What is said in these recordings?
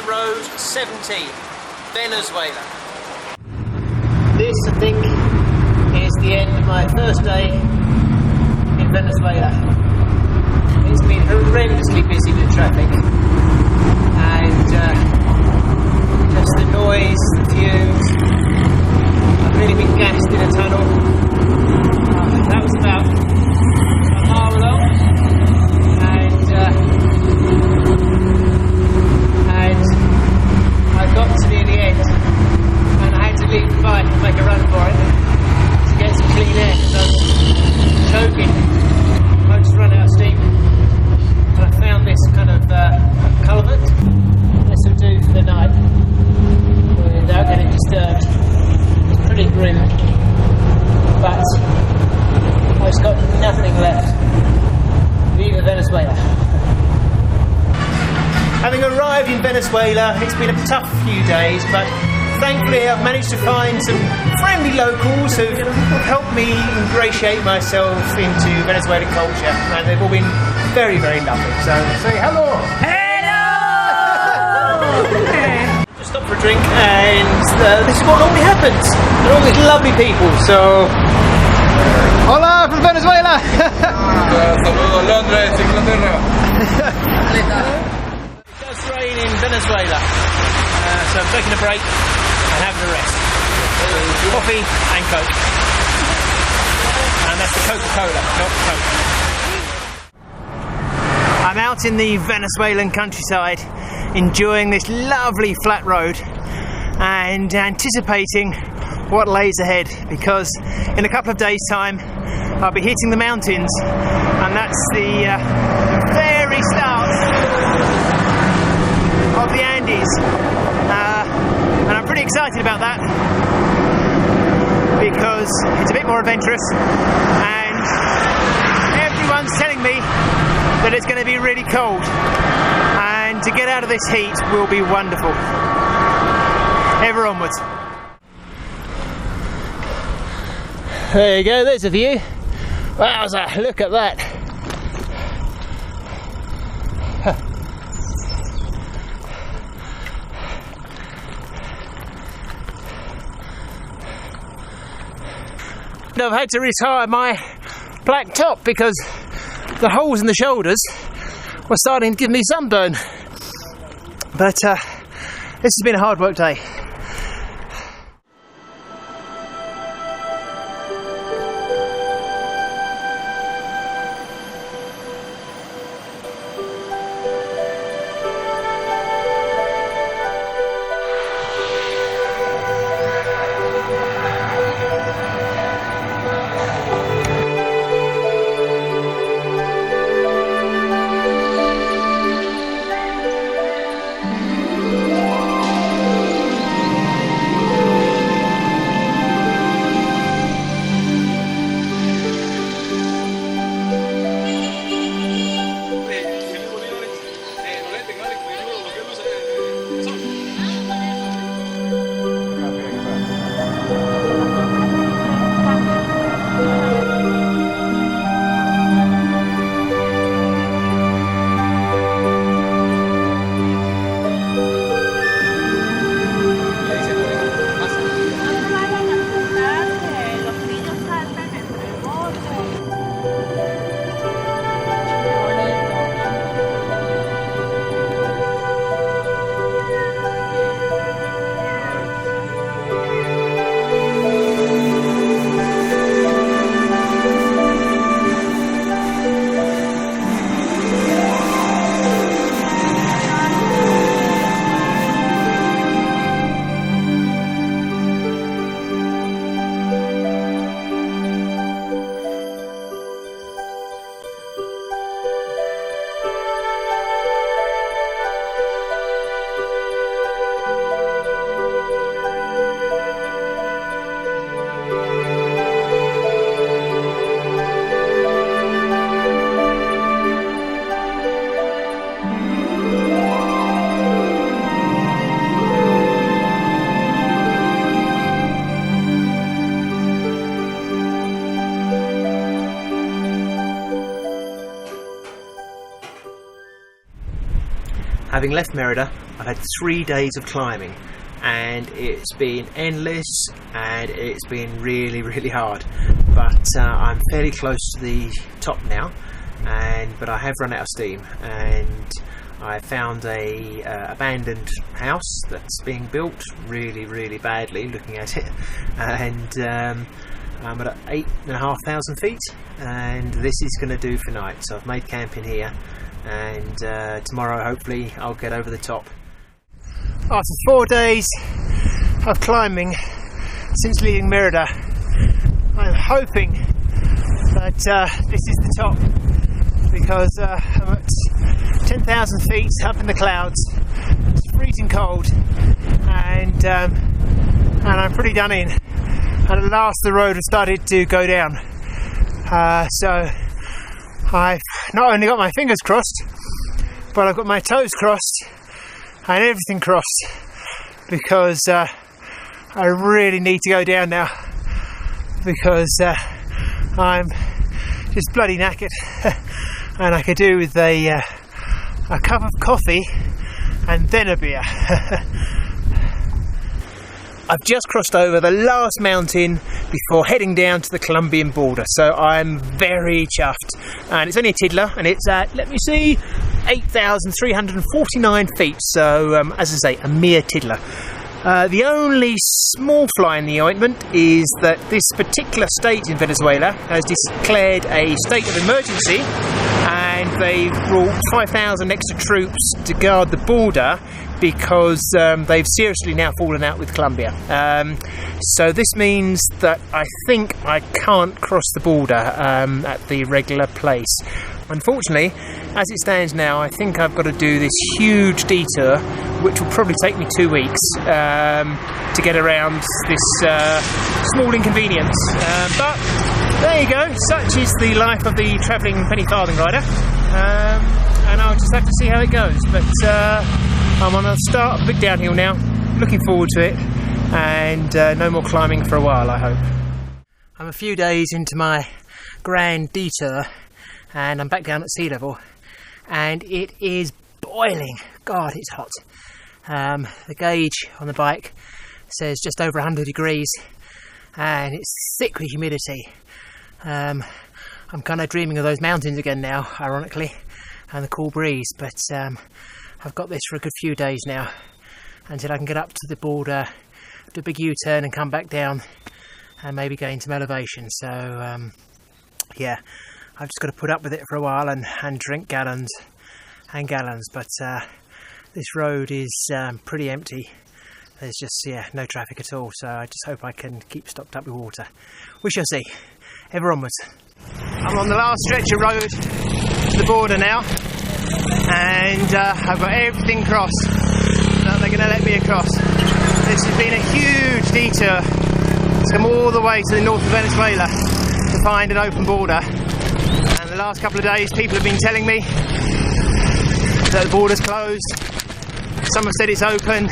the road 17, Venezuela. This, I think, is the end of my first day in Venezuela. It's been horrendously busy with traffic, and just the noise, the fumes. I've really been gassed in a tunnel. That was about a mile long, and I got to near the end, and I had to leave the bike and make a run for it to get some clean air because I was choking. I just run out of steam, and I found this kind of culvert. This will do for the night without getting disturbed. It's pretty grim, but I've just got nothing left. Viva Venezuela. Having arrived in Venezuela, it's been a tough few days, but thankfully I've managed to find some friendly locals who've helped me ingratiate myself into Venezuelan culture, and they've all been very, very lovely. So say hello! Hello! Just stop for a drink, and this is what normally happens. They're all these lovely people, so... Hola from Venezuela! Saludos Londres, Inglaterra. It does rain in Venezuela, so I'm taking a break and having a rest. Coffee and Coke. And that's the Coca-Cola, not Coke. I'm out in the Venezuelan countryside enjoying this lovely flat road and anticipating what lays ahead, because in a couple of days' time I'll be hitting the mountains, and that's the very start of the Andes, and I'm pretty excited about that because it's a bit more adventurous, and everyone's telling me that it's going to be really cold, and to get out of this heat will be wonderful. Ever onwards. There you go, there's a view. Wowza, look at that. I've had to retire my black top because the holes in the shoulders were starting to give me sunburn. But this has been a hard work day. Having left Merida, I've had 3 days of climbing, and it's been endless and it's been really, really hard. But I'm fairly close to the top now, but I have run out of steam, and I found a abandoned house that's being built really, really badly, looking at it, and I'm at 8,500 feet, and this is going to do for night. So I've made camp in here, and tomorrow hopefully I'll get over the top. After 4 days of climbing since leaving Merida, I'm hoping that this is the top, because I'm at 10,000 feet up in the clouds. It's freezing cold, and I'm pretty done in. And at last the road has started to go down. So I've not only got my fingers crossed, but I've got my toes crossed and everything crossed, because I really need to go down now, because I'm just bloody knackered. And I could do with a cup of coffee and then a beer. I've just crossed over the last mountain before heading down to the Colombian border, so I'm very chuffed. And it's only a tiddler, and it's at, let me see, 8,349 feet, so as I say, a mere tiddler. The only small fly in the ointment is that this particular state in Venezuela has declared a state of emergency, and they've brought 5,000 extra troops to guard the border, because they've seriously now fallen out with Colombia. So this means that I think I can't cross the border at the regular place. Unfortunately, as it stands now, I think I've got to do this huge detour, which will probably take me 2 weeks to get around this small inconvenience. But there you go, such is the life of the travelling penny-farthing rider, and I'll just have to see how it goes. But I'm on a start of a big downhill now, looking forward to it, and no more climbing for a while, I hope. I'm a few days into my grand detour, and I'm back down at sea level, and it is boiling. God, it's hot. The gauge on the bike says just over 100 degrees, and it's thick with humidity. I'm kind of dreaming of those mountains again now, ironically, and the cool breeze, but I've got this for a good few days now, until I can get up to the border, do a big U-turn and come back down, and maybe gain some elevation. So yeah, I've just got to put up with it for a while and drink gallons and gallons. But this road is pretty empty. There's just no traffic at all, so I just hope I can keep stocked up with water. We shall see. Ever onwards. I'm on the last stretch of road to the border now, and I've got everything crossed that they're going to let me across. This has been a huge detour to come all the way to the north of Venezuela to find an open border, and the last couple of days people have been telling me that the border's closed. Some have said it's open,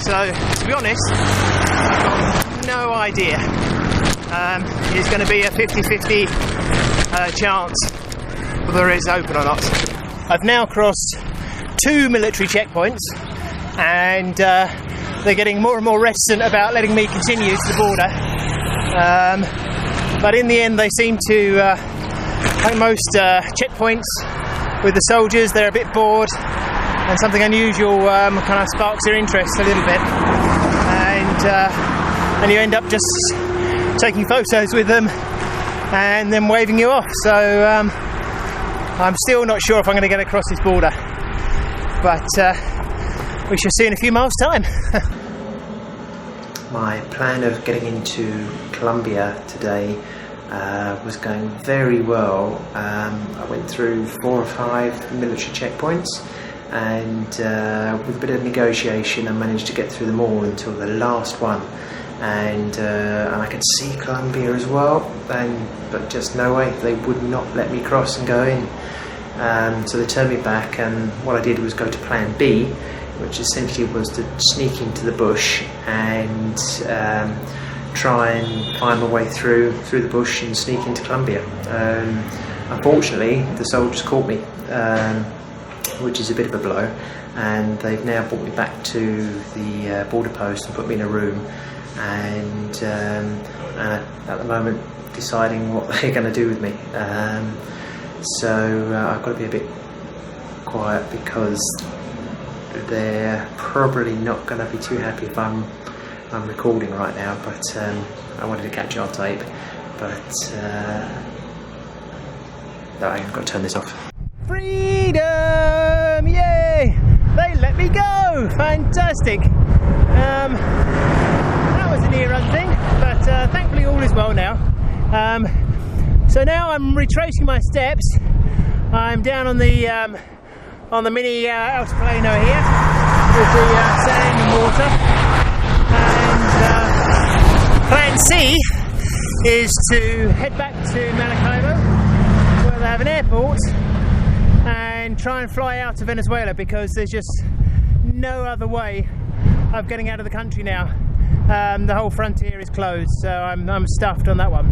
so to be honest, I've got no idea. It's going to be a 50-50 chance whether it's open or not. I've now crossed 2 military checkpoints, and they're getting more and more reticent about letting me continue to the border. But in the end, they seem to, like most checkpoints with the soldiers, they're a bit bored, and something unusual kind of sparks their interest a little bit, and you end up just taking photos with them and then waving you off. So I'm still not sure if I'm going to get across this border, but we shall see in a few miles' time. My plan of getting into Colombia today was going very well. I went through 4 or 5 military checkpoints, and with a bit of negotiation I managed to get through them all until the last one. And I could see Colombia as well, but just no way, they would not let me cross and go in. So they turned me back, and what I did was go to plan B, which essentially was to sneak into the bush and try and find my way through the bush and sneak into Colombia. Unfortunately, the soldiers caught me, which is a bit of a blow. and they've now brought me back to the border post and put me in a room, and at the moment deciding what they're going to do with me. So I've got to be a bit quiet because they're probably not going to be too happy if I'm recording right now, but I wanted to catch it on tape, but no, I've got to turn this off. Freedom! Yay! They let me go! Fantastic! That was an ear-run thing, but thankfully all is well now. So now I'm retracing my steps. I'm down on the mini altiplano here with the sand and water. And plan C is to head back to Maracaibo, where they have an airport, and try and fly out to Venezuela, because there's just no other way of getting out of the country now. The whole frontier is closed, so I'm stuffed on that one.